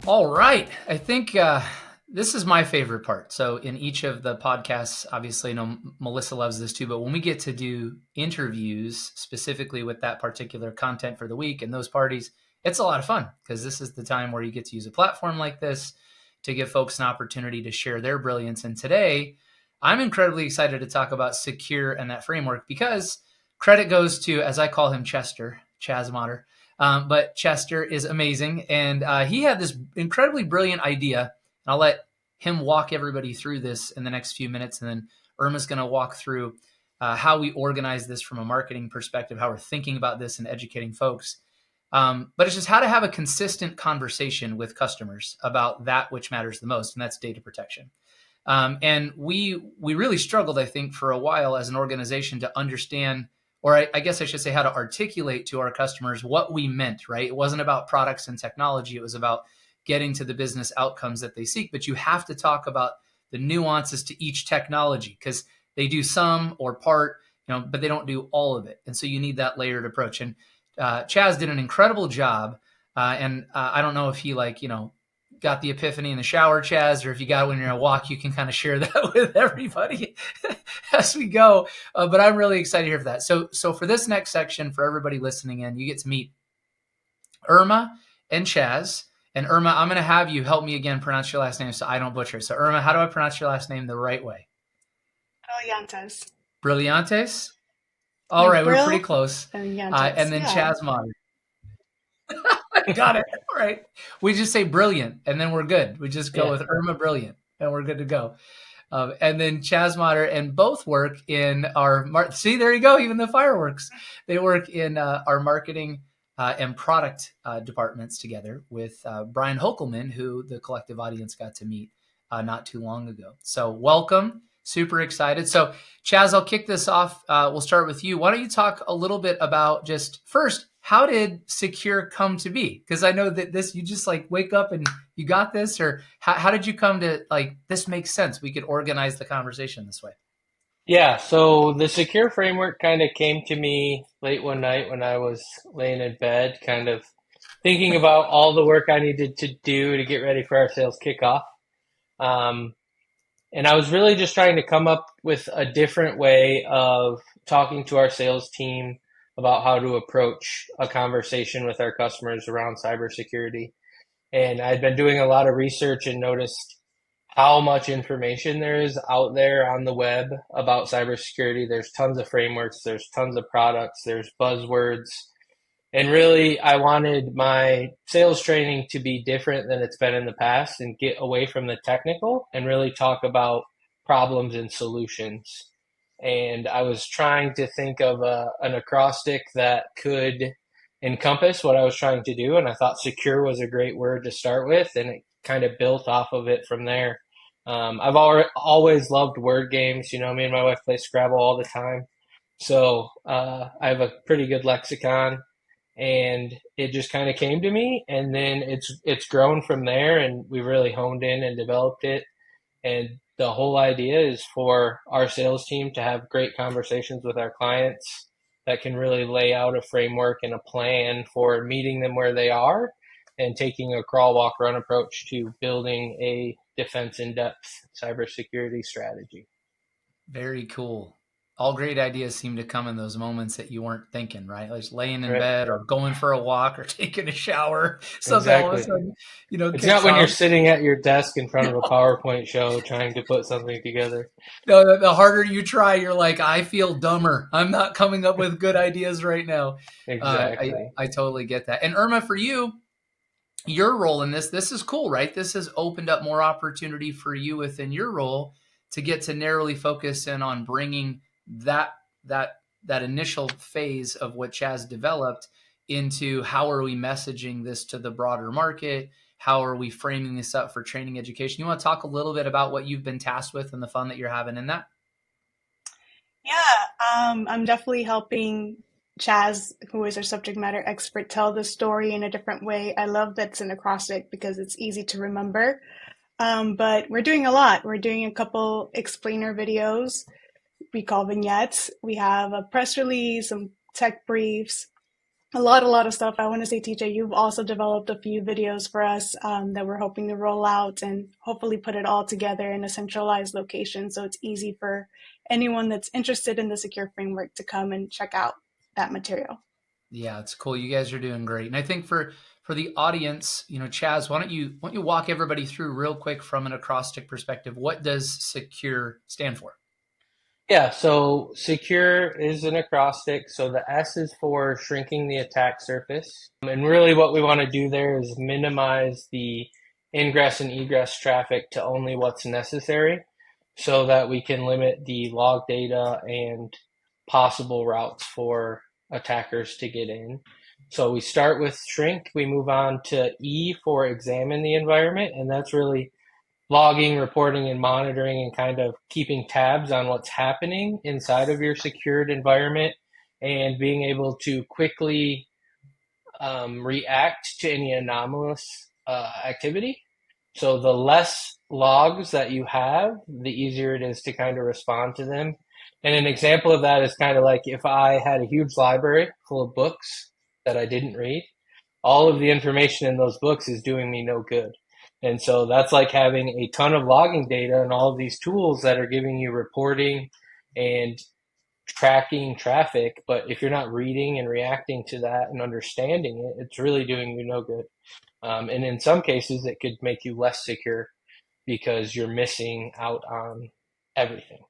All right. I think this is my favorite part. So, in each of the podcasts, obviously, I know Melissa loves this too, but when we get to do interviews specifically with that particular content for the week and those parties, it's a lot of fun because this is the time where you get to use a platform like this to give folks an opportunity to share their brilliance. And today, I'm incredibly excited to talk about S.E.C.U.R.E and that framework because credit goes to, as I call him, Chaz Motter. But Chester is amazing. And he had this incredibly brilliant idea. And I'll let him walk everybody through this in the next few minutes. And then Irma's going to walk through how we organize this from a marketing perspective, how we're thinking about this and educating folks. But it's just how to have a consistent conversation with customers about that which matters the most, and that's data protection. And we really struggled, I think, for a while as an organization to understand, or I guess I should say, how to articulate to our customers what we meant, right? It wasn't about products and technology. It was about getting to the business outcomes that they seek. But you have to talk about the nuances to each technology because they do some or part, but they don't do all of it. And so you need that layered approach. And Chaz did an incredible job. And I don't know if he got the epiphany in the shower, Chaz, or if you got it when you're on a walk, you can kind of share that with everybody as we go. But I'm really excited to hear for that. So for this next section, for everybody listening in, you get to meet Irma and Chaz. And Irma, I'm going to have you help me again pronounce your last name so I don't butcher it. So Irma, how do I pronounce your last name the right way? Brillantes. Brillantes? All right, we're pretty close. And then Chaz Motter. Got it. All right. We just say brilliant, and then we're good. We just go with Irma Brilliant, and we're good to go. And then Chaz Motter, and both work in our see, there you go, even the fireworks. They work in our marketing and product departments together with Brian Hokelman, who the collective audience got to meet not too long ago. So welcome. Super excited. So Chaz, I'll kick this off. We'll start with you. Why don't you talk a little bit about just first, how did S.E.C.U.R.E come to be? Because I know that this, you just wake up and you got this, or how did you come to this makes sense? We could organize the conversation this way. Yeah, so the S.E.C.U.R.E framework kind of came to me late one night when I was laying in bed, kind of thinking about all the work I needed to do to get ready for our sales kickoff. And I was really just trying to come up with a different way of talking to our sales team about how to approach a conversation with our customers around cybersecurity. And I'd been doing a lot of research and noticed how much information there is out there on the web about cybersecurity. There's tons of frameworks, there's tons of products, there's buzzwords. And really, I wanted my sales training to be different than it's been in the past and get away from the technical and really talk about problems and solutions. And I was trying to think of an acrostic that could encompass what I was trying to do. And I thought secure was a great word to start with, and it kind of built off of it from there. I've always loved word games. Me and my wife play Scrabble all the time. So I have a pretty good lexicon, and it just kind of came to me. And then it's grown from there, and we really honed in and developed it. And the whole idea is for our sales team to have great conversations with our clients that can really lay out a framework and a plan for meeting them where they are and taking a crawl, walk, run approach to building a defense in-depth cybersecurity strategy. Very cool. All great ideas seem to come in those moments that you weren't thinking, right? Like laying in bed or going for a walk or taking a shower. Something all of a sudden, it's not when you're sitting at your desk in front of a PowerPoint show trying to put something together. No, the harder you try, you're like, I feel dumber. I'm not coming up with good ideas right now. Exactly. I totally get that. And Irma, for you, your role in this is cool, right? This has opened up more opportunity for you within your role to get to narrowly focus in on bringing that initial phase of what Chaz developed into how are we messaging this to the broader market? How are we framing this up for training education? You want to talk a little bit about what you've been tasked with and the fun that you're having in that? Yeah, I'm definitely helping Chaz, who is our subject matter expert, tell the story in a different way. I love that it's an acrostic because it's easy to remember. But we're doing a lot. We're doing a couple explainer videos we call vignettes. We have a press release, some tech briefs, A lot of stuff. I want to say, TJ, you've also developed a few videos for us that we're hoping to roll out and hopefully put it all together in a centralized location so it's easy for anyone that's interested in the secure framework to come and check out that material. Yeah, it's cool. You guys are doing great. And I think for the audience, Chaz, why don't you walk everybody through real quick from an acrostic perspective? What does secure stand for? Yeah, so secure is an acrostic. So the S is for shrinking the attack surface. And really what we want to do there is minimize the ingress and egress traffic to only what's necessary so that we can limit the log data and possible routes for attackers to get in. So we start with shrink, we move on to E for examine the environment, and that's really logging, reporting, and monitoring and kind of keeping tabs on what's happening inside of your secured environment and being able to quickly react to any anomalous activity. So the less logs that you have, the easier it is to kind of respond to them. And an example of that is kind of like if I had a huge library full of books that I didn't read, all of the information in those books is doing me no good. And so that's like having a ton of logging data and all of these tools that are giving you reporting and tracking traffic. But if you're not reading and reacting to that and understanding it, it's really doing you no good. And in some cases, it could make you less secure because you're missing out on everything.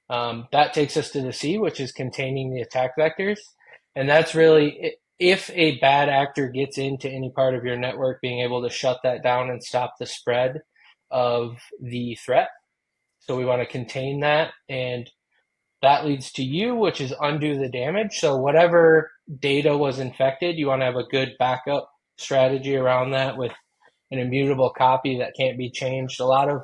That takes us to the C, which is containing the attack vectors. And that's really if a bad actor gets into any part of your network, being able to shut that down and stop the spread of the threat. So we want to contain that. And that leads to U, which is undo the damage. So whatever data was infected, you want to have a good backup strategy around that with an immutable copy that can't be changed. A lot of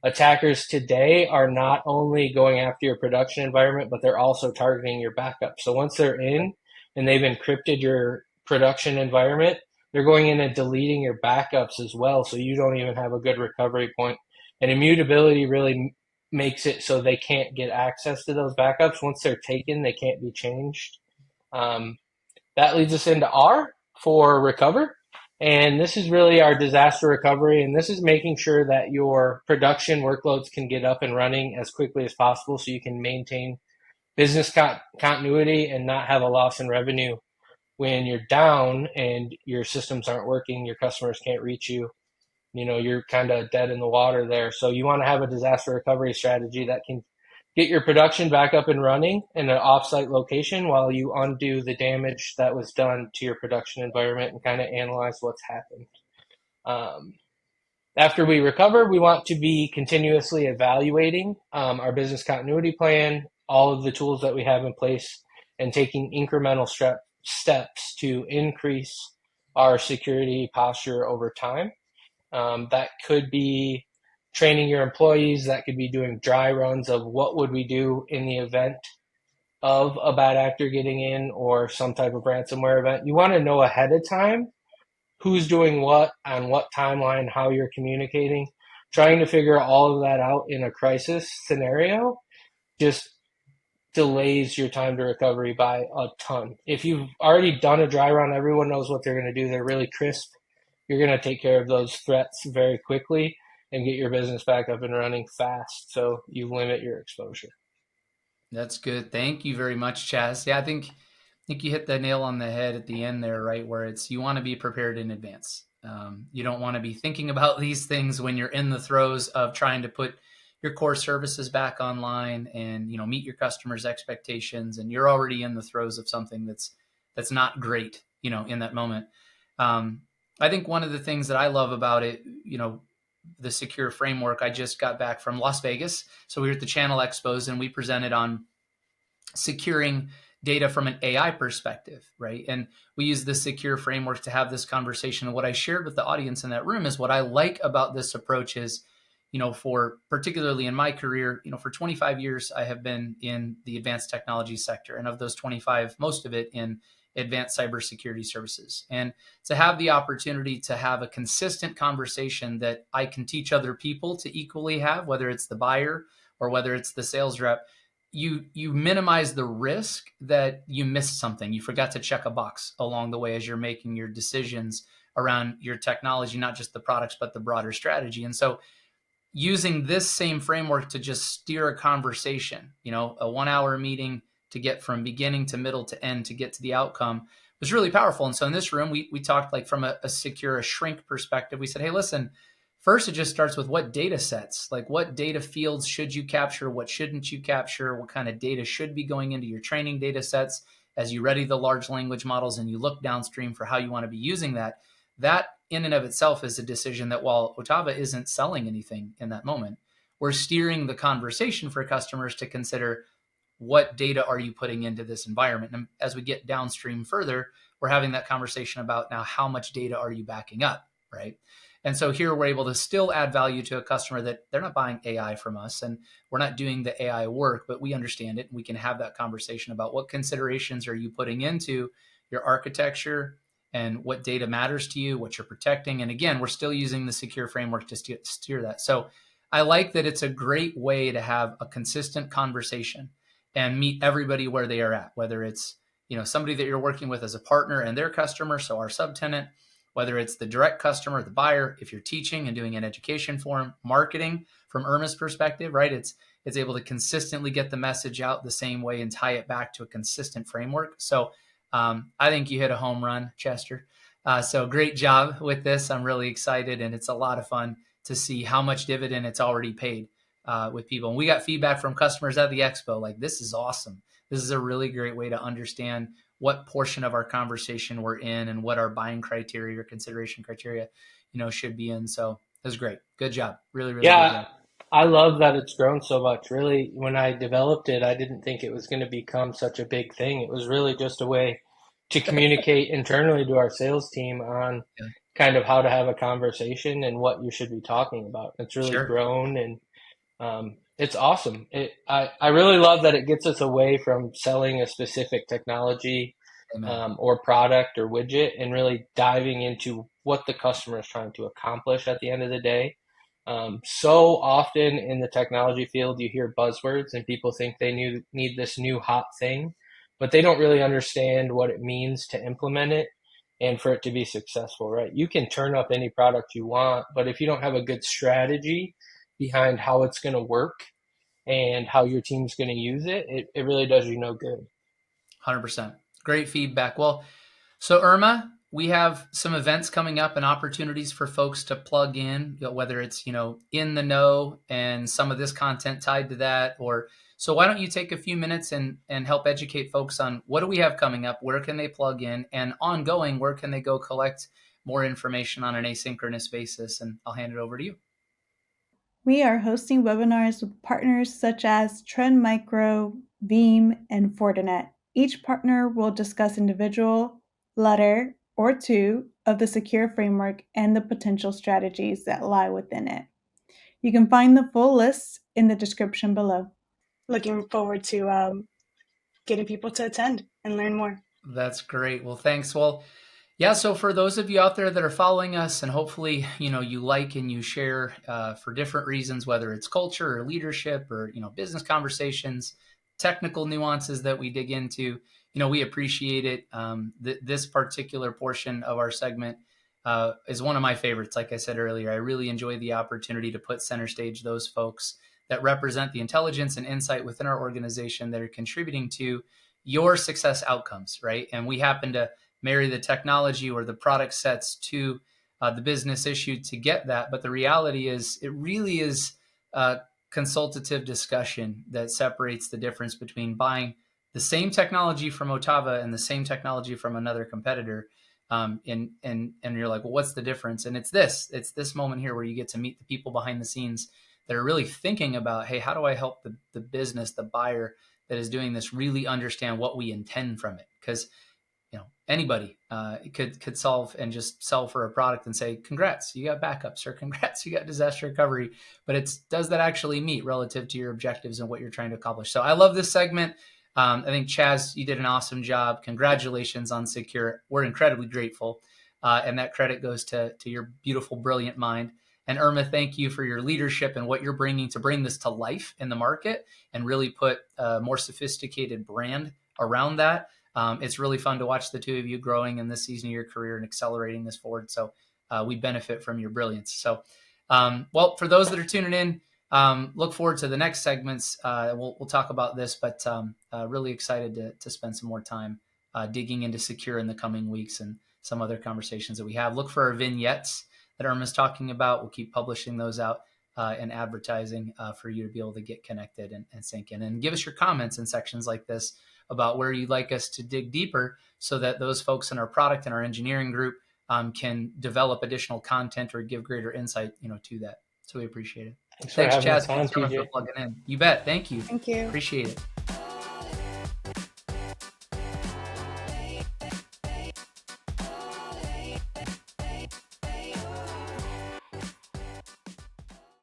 attackers today are not only going after your production environment, but they're also targeting your backup. So once they're in and they've encrypted your production environment, they're going in and deleting your backups as well. So you don't even have a good recovery point. And immutability really makes it so they can't get access to those backups. Once they're taken, they can't be changed. That leads us into R for recover. And this is really our disaster recovery. And this is making sure that your production workloads can get up and running as quickly as possible so you can maintain business continuity and not have a loss in revenue when you're down and your systems aren't working, your customers can't reach you. You're kind of dead in the water there. So you want to have a disaster recovery strategy that can get your production back up and running in an offsite location while you undo the damage that was done to your production environment and kind of analyze what's happened. After we recover, we want to be continuously evaluating our business continuity plan, all of the tools that we have in place, and taking incremental steps to increase our security posture over time. That could be training your employees. That could be doing dry runs of what would we do in the event of a bad actor getting in or some type of ransomware event. You want to know ahead of time who's doing what on what timeline, how you're communicating. Trying to figure all of that out in a crisis scenario just delays your time to recovery by a ton. If you've already done a dry run, everyone knows what they're going to do. They're really crisp. You're going to take care of those threats very quickly and get your business back up and running fast so you limit your exposure. That's good. Thank you very much, Chaz. Yeah, I think you hit the nail on the head at the end there, right? Where it's you want to be prepared in advance. You don't want to be thinking about these things when you're in the throes of trying to put your core services back online and meet your customers' expectations, and you're already in the throes of something that's not great, in that moment. I think one of the things that I love about it, the secure framework. I just got back from Las Vegas, so we were at the Channel Expos and we presented on securing data from an AI perspective, right? And we use the secure framework to have this conversation. And what I shared with the audience in that room is what I like about this approach is, for particularly in my career, for 25 years, I have been in the advanced technology sector. And of those 25, most of it in advanced cybersecurity services. And to have the opportunity to have a consistent conversation that I can teach other people to equally have, whether it's the buyer or whether it's the sales rep, you minimize the risk that you missed something. You forgot to check a box along the way as you're making your decisions around your technology, not just the products, but the broader strategy. And so using this same framework to just steer a conversation, a 1 hour meeting to get from beginning to middle to end to get to the outcome was really powerful. And so in this room, we talked like from a secure, a shrink perspective. We said, hey, listen, first, it just starts with what data sets, like what data fields should you capture? What shouldn't you capture? What kind of data should be going into your training data sets as you ready the large language models and you look downstream for how you want to be using that? That in and of itself is a decision that while OTAVA isn't selling anything in that moment, we're steering the conversation for customers to consider what data are you putting into this environment? And as we get downstream further, we're having that conversation about now how much data are you backing up, right? And so here we're able to still add value to a customer that they're not buying AI from us and we're not doing the AI work, but we understand it. And we can have that conversation about what considerations are you putting into your architecture and what data matters to you, what you're protecting. And again, we're still using the secure framework to steer that. So I like that it's a great way to have a consistent conversation and meet everybody where they are at, whether it's somebody that you're working with as a partner and their customer, so our subtenant, whether it's the direct customer, the buyer, if you're teaching and doing an education for them, marketing from Irma's perspective, right? It's able to consistently get the message out the same way and tie it back to a consistent framework. So I think you hit a home run, Chester. So great job with this. I'm really excited, and it's a lot of fun to see how much dividend it's already paid with people. And we got feedback from customers at the expo, like, this is awesome. This is a really great way to understand what portion of our conversation we're in and what our buying criteria or consideration criteria, should be in. So it was great. Good job. Really, really good job. I love that it's grown so much. Really, when I developed it, I didn't think it was going to become such a big thing. It was really just a way to communicate internally to our sales team on kind of how to have a conversation and what you should be talking about. It's really grown, and it's awesome. I really love that it gets us away from selling a specific technology or product or widget and really diving into what the customer is trying to accomplish at the end of the day. So often in the technology field, you hear buzzwords and people think they need this new hot thing, but they don't really understand what it means to implement it and for it to be successful, right? You can turn up any product you want, but if you don't have a good strategy behind how it's going to work and how your team's going to use it, it really does you no good. 100%. Great feedback. Well, so Irma, we have some events coming up and opportunities for folks to plug in, whether it's, in the know and some of this content tied to that, so why don't you take a few minutes and help educate folks on what do we have coming up? Where can they plug in? And ongoing, where can they go collect more information on an asynchronous basis? And I'll hand it over to you. We are hosting webinars with partners such as Trend Micro, Veeam, and Fortinet. Each partner will discuss individual, letter, or two of the S.E.C.U.R.E framework and the potential strategies that lie within it. You can find the full list in the description below. Looking forward to getting people to attend and learn more. That's great. Well, thanks. Well, yeah, so for those of you out there that are following us and hopefully, you like and you share for different reasons, whether it's culture or leadership or, business conversations, technical nuances that we dig into, we appreciate it. This particular portion of our segment is one of my favorites. Like I said earlier, I really enjoy the opportunity to put center stage those folks that represent the intelligence and insight within our organization that are contributing to your success outcomes, right? And we happen to marry the technology or the product sets to the business issue to get that. But the reality is it really is a consultative discussion that separates the difference between buying the same technology from OTAVA and the same technology from another competitor. And you're like, well, what's the difference? And it's this moment here where you get to meet the people behind the scenes that are really thinking about, hey, how do I help the business, the buyer that is doing this really understand what we intend from it? Because anybody could solve and just sell for a product and say, congrats, you got backups, or congrats, you got disaster recovery. But does that actually meet relative to your objectives and what you're trying to accomplish? So I love this segment. I think, Chaz, you did an awesome job. Congratulations on S.E.C.U.R.E. We're incredibly grateful. And that credit goes to your beautiful, brilliant mind. And Irma, thank you for your leadership and what you're bringing to bring this to life in the market and really put a more sophisticated brand around that. It's really fun to watch the two of you growing in this season of your career and accelerating this forward. So we benefit from your brilliance. So, well, for those that are tuning in, look forward to the next segments. We'll talk about this, but really excited to spend some more time digging into S.E.C.U.R.E in the coming weeks and some other conversations that we have. Look for our vignettes that Irma's talking about. We'll keep publishing those out and advertising for you to be able to get connected and sink in. And give us your comments in sections like this about where you'd like us to dig deeper so that those folks in our product and our engineering group can develop additional content or give greater insight, to that. So we appreciate it. Thanks, Chaz. Thanks, Irma, for plugging in. You bet. Thank you. Thank you. Appreciate it.